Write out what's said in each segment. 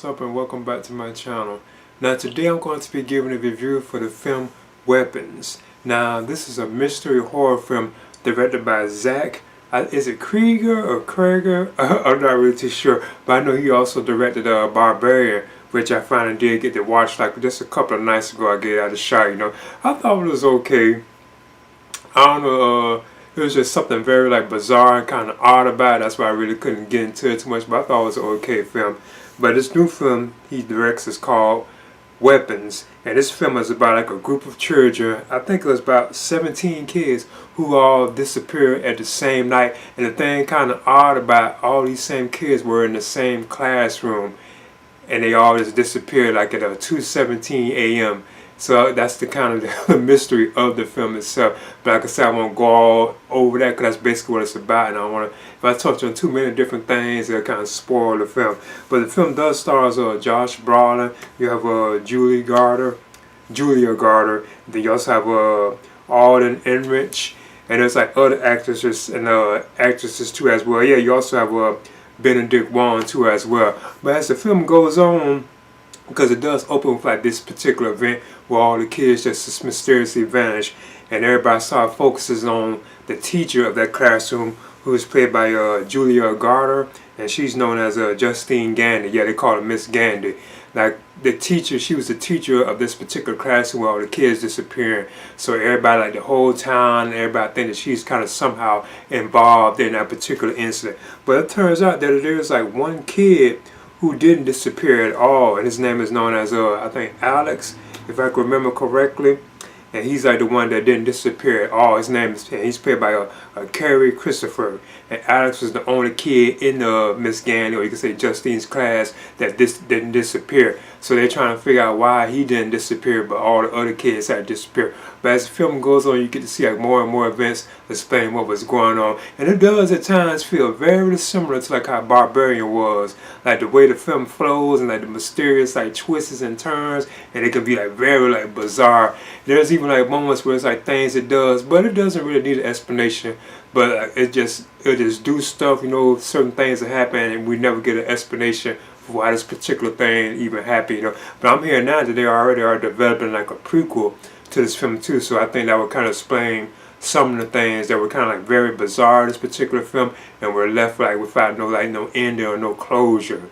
what's up and welcome back to my channel. Now today I'm going to be giving a review for the film Weapons. Now this is a mystery horror film directed by Zach. Is it Krieger or Krieger? I'm not really too sure, but I know he also directed Barbarian, which I finally did get to watch like just a couple of nights ago. I gave out a shot, you know. I thought it was okay. I don't know, it was just something very like bizarre and kind of odd about it. That's why I really couldn't get into it too much, but I thought it was an okay film. But this new film he directs is called Weapons, and this film is about like a group of children. I think it was about 17 kids who all disappeared at the same night. And the thing kind of odd about all these same kids were in the same classroom, and they all just disappeared like at 2:17 a.m. So that's the kind of the mystery of the film itself. But like I said, I won't go all over that because that's basically what it's about. And I don't want to, if I touch on too many different things, it'll kind of spoil the film. But the film does stars Josh Brolin. You have Julia Garner. Then you also have Alden Ehrenreich. And there's like other actresses and actresses too as well. Yeah, you also have Benedict Wong too as well. But as the film goes on, because it does open with like this particular event where all the kids just mysteriously vanish, and everybody sort of focuses on the teacher of that classroom, who is played by Julia Garner, and she's known as Justine Gandy. Yeah, they call her Miss Gandy. Like the teacher, she was the teacher of this particular classroom where all the kids disappearing. So everybody, like the whole town, everybody think that she's kind of somehow involved in that particular incident. But it turns out that there's like one kid who didn't disappear at all, and his name is known as I think Alex, if I can remember correctly. And he's like the one that didn't disappear at all. His name is, he's played by Carrie Christopher. And Alex was the only kid in Miss Gandy, or you can say Justine's class, that didn't disappear. So they're trying to figure out why he didn't disappear, but all the other kids had disappeared. But as the film goes on, you get to see like more and more events explaining what was going on. And it does at times feel very similar to like how Barbarian was. Like the way the film flows and like the mysterious like twists and turns, and it can be like very like bizarre. There's even like moments where it's like things it does, but it doesn't really need an explanation. But it just do stuff, you know, certain things that happen and we never get an explanation for why this particular thing even happened, you know. But I'm hearing now that they already are developing like a prequel to this film too, so I think that would kind of explain some of the things that were kind of like very bizarre in this particular film, and we're left like without no ending or no closure.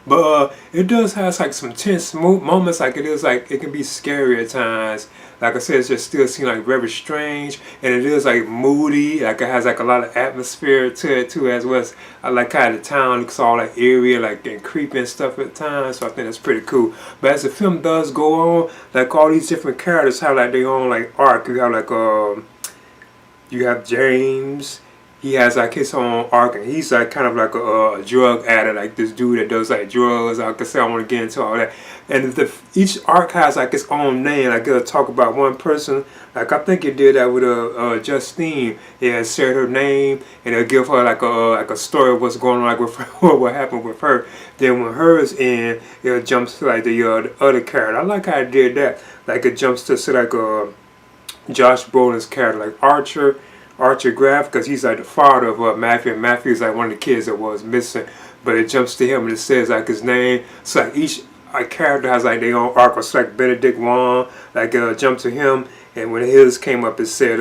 But it does have like some tense moments. Like it is like it can be scary at times. Like I said, it just still seems like very strange, and it is like moody. Like it has like a lot of atmosphere to it too, as well as I like how the town looks all like eerie, like and creepy and stuff at times. So I think that's pretty cool. But as the film does go on, like all these different characters have like their own like arc. You have like you have James. He has like his own arc, and he's like kind of like a drug addict, like this dude that does like drugs. Like I said, I want to get into all that. And each arc has like its own name. Like it'll talk about one person. Like I think it did that with Justine. It said her name, and it'll give her like a story of what's going on, like with her, what happened with her. Then when hers end, it jumps to like the other character. I like how it did that. Like it jumps to say like Josh Brolin's character, like Archer Graff, because he's like the father of Matthew, and Matthew is like one of the kids that was missing. But it jumps to him and it says like his name. So like each character has like their own arc. So like Benedict Wong, like jumped to him, and when his came up, it said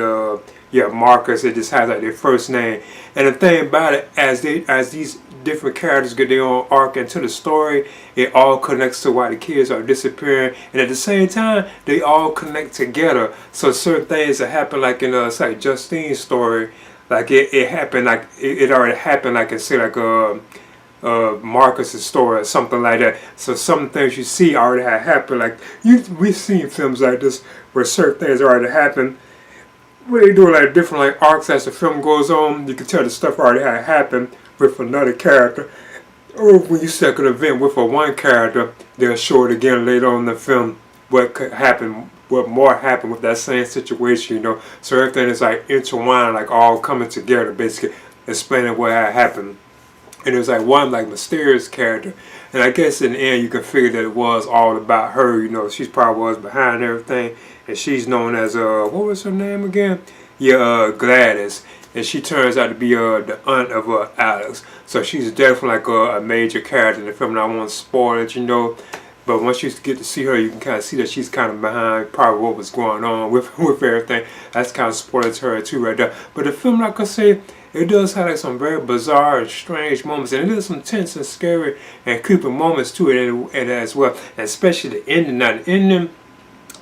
yeah, Marcus. It just has like their first name. And the thing about it, as these different characters get their own arc into the story, it all connects to why the kids are disappearing, and at the same time they all connect together. So certain things that happen, like in it's like Justine's story, like it happened, like it already happened, like in say like Marcus's story or something like that. So some things you see already have happened. Like we've seen films like this where certain things already happened, where they do like different like arcs as the film goes on. You can tell the stuff already had happened with another character, or when you set an event with one character, they'll show it again later on in the film what could happen, what more happened with that same situation, you know. So everything is like intertwined, like all coming together, basically explaining what had happened. And there's like one like mysterious character, and I guess in the end you can figure that it was all about her, you know. She's probably was behind everything, and she's known as what was her name again? Yeah, Gladys. and she turns out to be the aunt of Alex. So she's definitely like a major character in the film, and I won't spoil it, you know. But once you get to see her, you can kind of see that she's kind of behind probably what was going on with everything. That's kind of spoiler to her too right there. But the film, like I say, it does have like some very bizarre and strange moments, and it does some tense and scary and creepy moments to it, and as well. And especially the ending. Now the ending,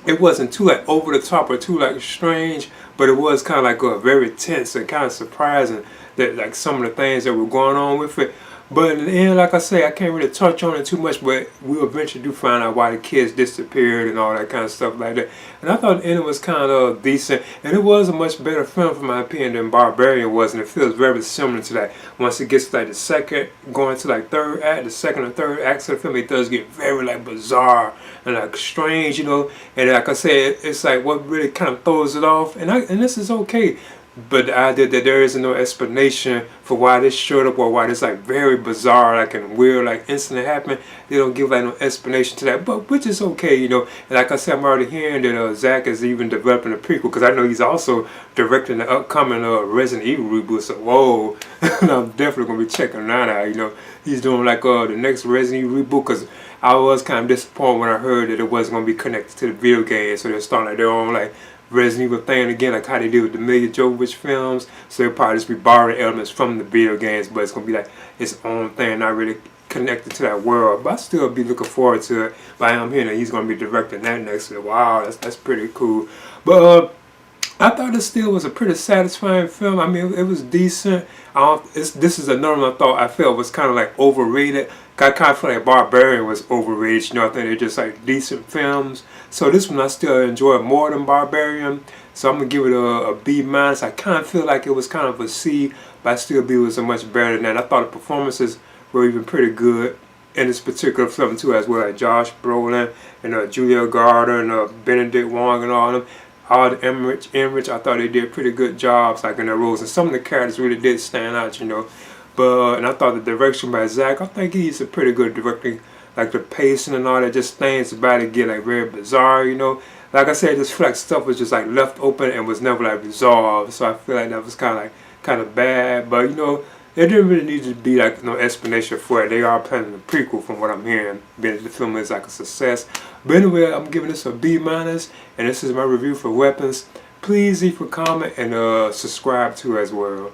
it wasn't too like over the top or too like strange, but it was kind of like very tense and kind of surprising that like some of the things that were going on with it. But in the end, like I say, I can't really touch on it too much, but we eventually do find out why the kids disappeared and all that kind of stuff like that. And I thought the ending was kind of decent, and it was a much better film, for my opinion, than Barbarian was, and it feels very similar to that. Once it gets to like the second, going to like third act, the second and third acts of the film, it does get very like bizarre and like strange, you know. And like I said, it's like what really kind of throws it off, and this is okay. But the idea that there is no explanation for why this showed up or why this like very bizarre like and weird like incident happened, they don't give like no explanation to that, but which is okay, you know. And like I said, I'm already hearing that Zach is even developing a prequel, because I know he's also directing the upcoming Resident Evil reboot. So whoa, and I'm definitely gonna be checking that out. You know, he's doing like the next Resident Evil reboot, because I was kind of disappointed when I heard that it wasn't gonna be connected to the video game, so they're starting like their own like Resident Evil thing again, like how they did with the Milla Jovovich films. So they'll probably just be borrowing elements from the video games, but it's gonna be like its own thing, not really connected to that world. But I still be looking forward to it. But I am hearing that he's gonna be directing that next year. Wow, that's pretty cool. But I thought it still was a pretty satisfying film. I mean, it was decent. This is another one I felt was kind of like overrated. I kind of feel like Barbarian was overrated. You know, I think they're just like decent films. So this one I still enjoy more than Barbarian. So I'm gonna give it a B minus. I kind of feel like it was kind of a C, but I still believe it was much better than that. I thought the performances were even pretty good in this particular film too, as well, like Josh Brolin and Julia Garner and Benedict Wong and all of them. All the Emmerich, I thought they did pretty good jobs like in their roles, and some of the characters really did stand out, you know. But and I thought the direction by Zach, I think he's a pretty good director. Like the pacing and all that, just things about it get like very bizarre, you know. Like I said, just feel like stuff was just like left open and was never like resolved. So I feel like that was kind of bad. But you know, there didn't really need to be like no explanation for it. They are planning a prequel from what I'm hearing. Being the film is like a success. But anyway, I'm giving this a B minus, and this is my review for Weapons. Please leave a comment and subscribe to as well.